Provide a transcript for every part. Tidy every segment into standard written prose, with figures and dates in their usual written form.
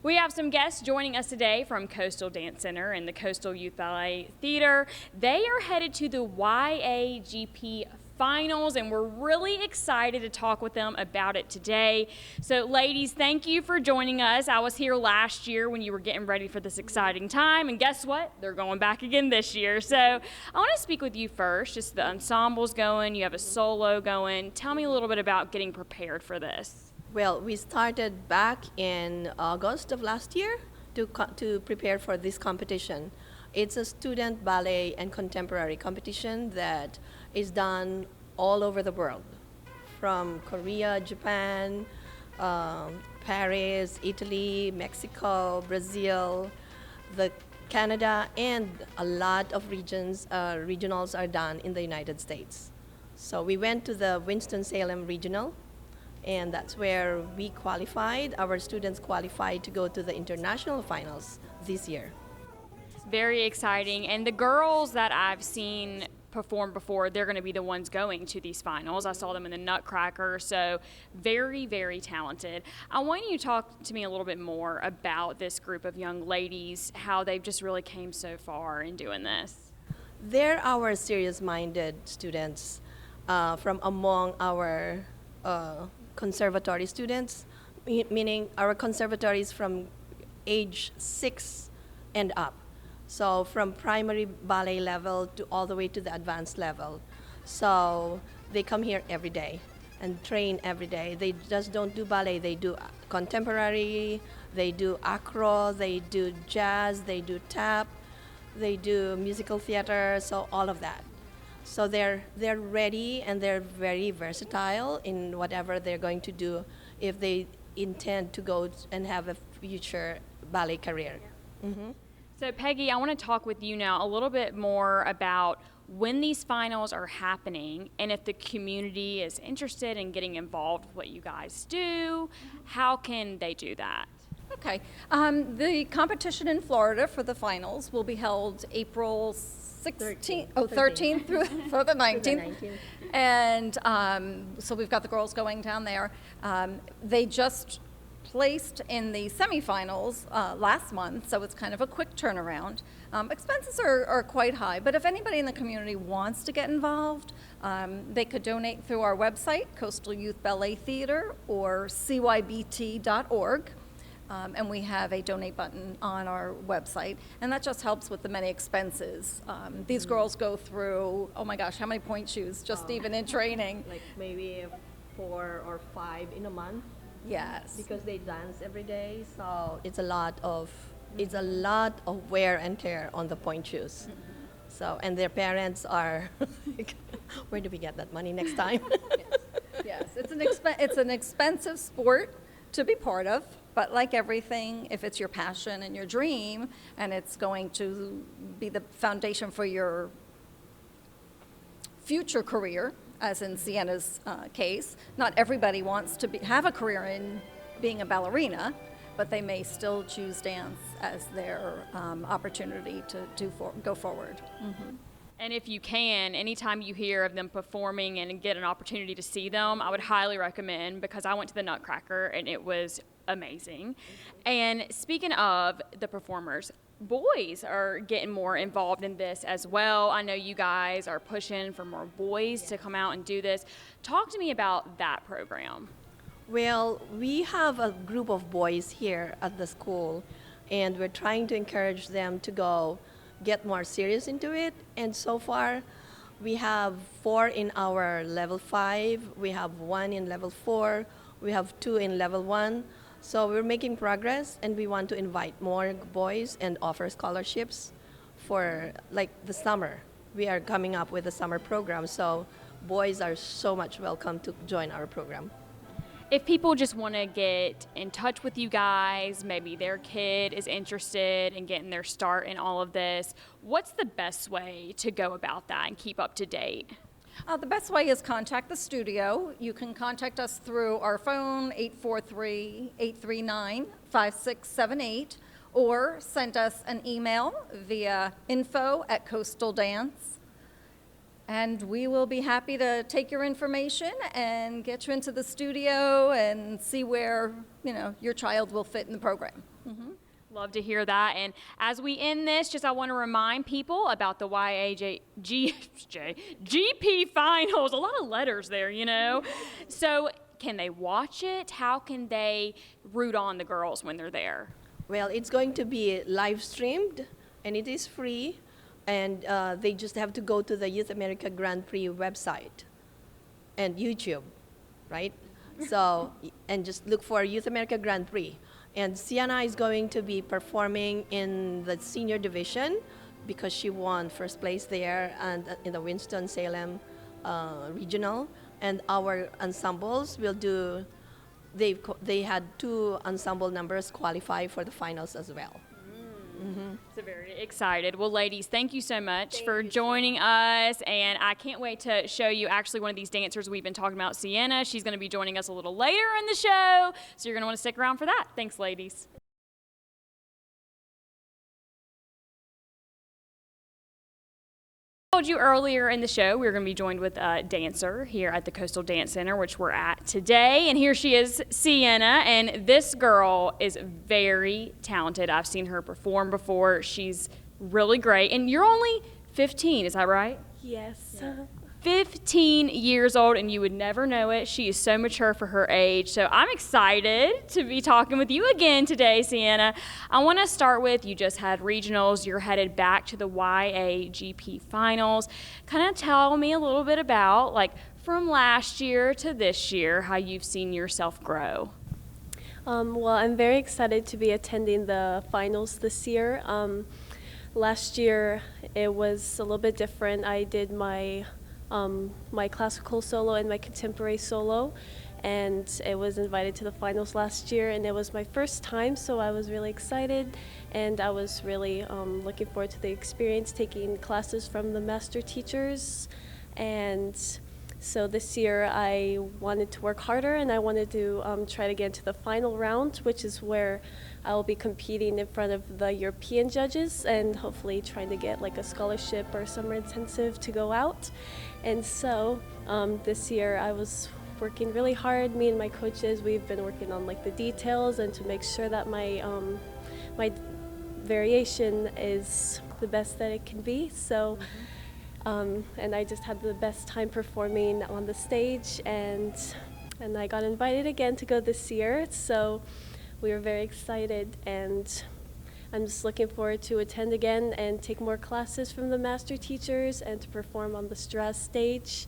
We have some guests joining us today from Coastal Dance Center and the Coastal Youth Ballet Theater. They are headed to the YAGP Finals, and we're really excited to talk with them about it today. So, ladies, thank you for joining us. I was here last year when you were getting ready for this exciting time, and guess what? They're going back again this year. So, I want to speak with you first. Just the ensemble's going, you have a solo going. Tell me a little bit about getting prepared for this. Well, we started back in August of last year to prepare for this competition. It's a student ballet and contemporary competition that is done all over the world, from Korea, Japan, Paris, Italy, Mexico, Brazil, Canada, and a lot of regionals are done in the United States. So we went to the Winston-Salem Regional, and that's where we qualified. Our students qualified to go to the international finals this year. Very exciting. And the girls that I've seen perform before, they're going to be the ones going to these finals. I saw them in the Nutcracker, so very, very talented. I want you to talk to me a little bit more about this group of young ladies, how they've just really came so far in doing this. They're our serious-minded students from among our conservatory students, meaning our conservatories from age 6 and up. So from primary ballet level to all the way to the advanced level. So they come here every day and train every day. They just don't do ballet, they do contemporary, they do acro, they do jazz, they do tap, they do musical theater, so all of that. So they're ready and they're very versatile in whatever they're going to do if they intend to go and have a future ballet career. Mm-hmm. So Peggy, I want to talk with you now a little bit more about when these finals are happening and if the community is interested in getting involved with what you guys do, how can they do that? Okay. The competition in Florida for the finals will be held April 13th through for the 19th. And so we've got the girls going down there. They just placed in the semifinals last month, so it's kind of a quick turnaround. Expenses are quite high, but if anybody in the community wants to get involved, they could donate through our website, Coastal Youth Ballet Theater, or cybt.org. And we have a donate button on our website, and that just helps with the many expenses. These girls go through, oh my gosh, how many point shoes, just even in training? Like maybe 4 or 5 in a month. Yes. Because they dance every day, so it's a lot of wear and tear on the point shoes. So, and their parents are where do we get that money next time? Yes. It's an expensive sport to be part of, but like everything, if it's your passion and your dream, and it's going to be the foundation for your future career, as in Sienna's case, not everybody wants to have a career in being a ballerina, but they may still choose dance as their opportunity to go forward. Mm-hmm. And if you can, anytime you hear of them performing and get an opportunity to see them, I would highly recommend, because I went to the Nutcracker and it was amazing. And speaking of the performers, boys are getting more involved in this as well. I know you guys are pushing for more boys to come out and do this. Talk to me about that program. Well, we have a group of boys here at the school, and we're trying to encourage them to go get more serious into it. And so far, we have 4 in our level 5, we have 1 in level 4, we have 2 in level 1. So we're making progress, and we want to invite more boys and offer scholarships for like the summer. We are coming up with a summer program, so boys are so much welcome to join our program. If people just want to get in touch with you guys, maybe their kid is interested in getting their start in all of this, what's the best way to go about that and keep up to date? The best way is contact the studio. You can contact us through our phone, 843-839-5678, or send us an email via info@coastaldance.org. And we will be happy to take your information and get you into the studio and see where, your child will fit in the program. Love to hear that. And as we end this, I want to remind people about the GP finals. A lot of letters there, So can they watch it? How can they root on the girls when they're there? Well, it's going to be live streamed, and it is free. And they just have to go to the Youth America Grand Prix website and YouTube, right? So, and just look for Youth America Grand Prix. And Sienna is going to be performing in the senior division because she won first place there and in the Winston-Salem regional. And our ensembles will do, they had 2 ensemble numbers qualify for the finals as well. So very excited. Well, ladies, thank you so much for joining us. And I can't wait to show you actually one of these dancers we've been talking about, Sienna. She's going to be joining us a little later in the show. So you're going to want to stick around for that. Thanks, ladies. I told you earlier in the show we were going to be joined with a dancer here at the Coastal Dance Center, which we're at today. And here she is, Sienna, and this girl is very talented. I've seen her perform before. She's really great. And you're only 15, is that right? Yes. Yeah. 15 years old, and you would never know it. She is so mature for her age. So I'm excited to be talking with you again today, Sienna. I want to start with, you just had regionals. You're headed back to the YAGP finals. Kind of tell me a little bit about, from last year to this year, how you've seen yourself grow. Well, I'm very excited to be attending the finals this year. Last year, it was a little bit different. I did my classical solo and my contemporary solo, and it was invited to the finals last year, and it was my first time, so I was really excited, and I was really looking forward to the experience, taking classes from the master teachers. And so this year I wanted to work harder, and I wanted to try to get into the final round, which is where I will be competing in front of the European judges and hopefully trying to get a scholarship or summer intensive to go out. And so this year I was working really hard. Me and my coaches, we've been working on the details and to make sure that my variation is the best that it can be. So, and I just had the best time performing on the stage, and I got invited again to go this year. So we were very excited, and I'm just looking forward to attend again and take more classes from the master teachers and to perform on the Strauss stage,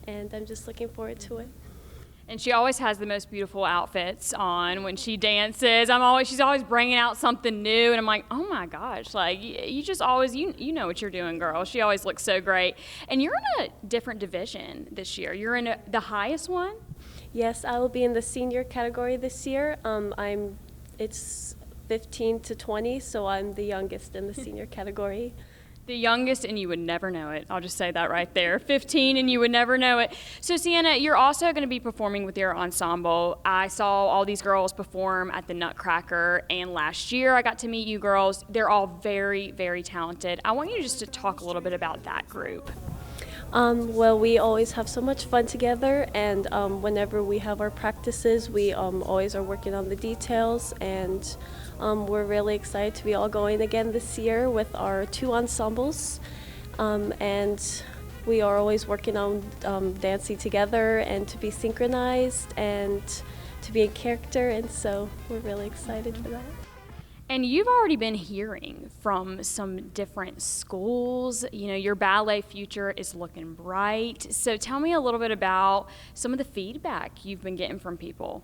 and I'm just looking forward to it. And she always has the most beautiful outfits on when she dances. She's always bringing out something new, and I'm like, oh my gosh, you just always, you know what you're doing, girl. She always looks so great. And you're in a different division this year. You're in the highest one? Yes, I will be in the senior category this year. It's 15 to 20, so I'm the youngest in the senior category. The youngest, and you would never know it. I'll just say that right there. 15, and you would never know it. So, Sienna, you're also going to be performing with your ensemble. I saw all these girls perform at the Nutcracker, and last year I got to meet you girls. They're all very, very talented. I want you just to talk a little bit about that group. Well, we always have so much fun together, and whenever we have our practices, we always are working on the details, and we're really excited to be all going again this year with our 2 ensembles, and we are always working on dancing together and to be synchronized and to be in character, and so we're really excited for that. And you've already been hearing from some different schools. Your ballet future is looking bright. So tell me a little bit about some of the feedback you've been getting from people.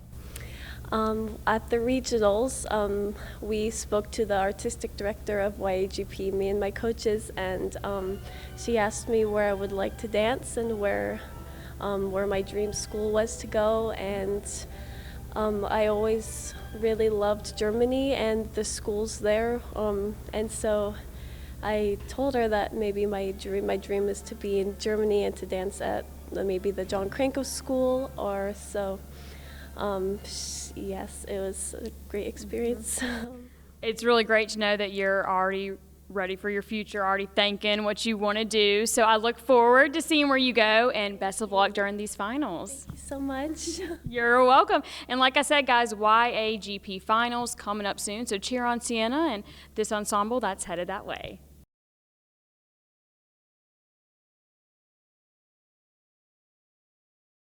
At the regionals, we spoke to the artistic director of YAGP, me and my coaches, and she asked me where I would like to dance and where my dream school was to go. And I always really loved Germany and the schools there, and so I told her that maybe my dream is to be in Germany and to dance at maybe the John Cranko School or so. Yes, it was a great experience. It's really great to know that you're already ready for your future, already thinking what you want to do. So I look forward to seeing where you go, and best of luck during these finals. Thank you so much. You're welcome. And like I said, guys, YAGP finals coming up soon. So cheer on Sienna and this ensemble that's headed that way.